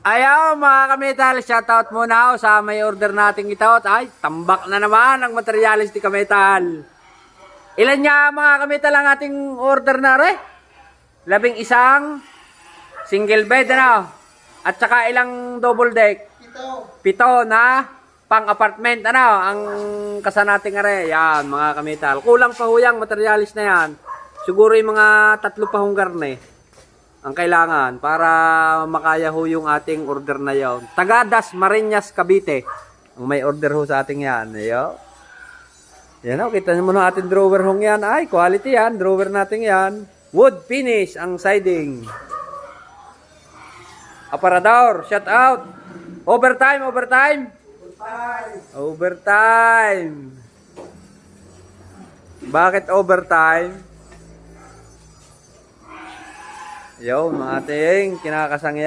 Ayaw mga kametal, shoutout muna ako sa may order nating ito. Ay, tambak na naman ang materialis ni kametal. Ilan nga mga kametal ang ating order na re? 11 single bed ano? At saka ilang double deck? 7 na pang apartment ano? Ang kasanating are. Yan mga kametal. Kulang pa huyang materialis na yan. Siguro yung mga 3 pa hong garne ang kailangan para makaya ho yung ating order na yon. Tagadas Marinas Cavite ang may order ho sa ating yan. Ayo. Yan o, kita mo na ating drawer hong yan. Ay, quality yan. Drawer natin yan. Wood finish ang siding. Aparador, shout out. Overtime. Bakit overtime? Yo, mga ating kinakasangya.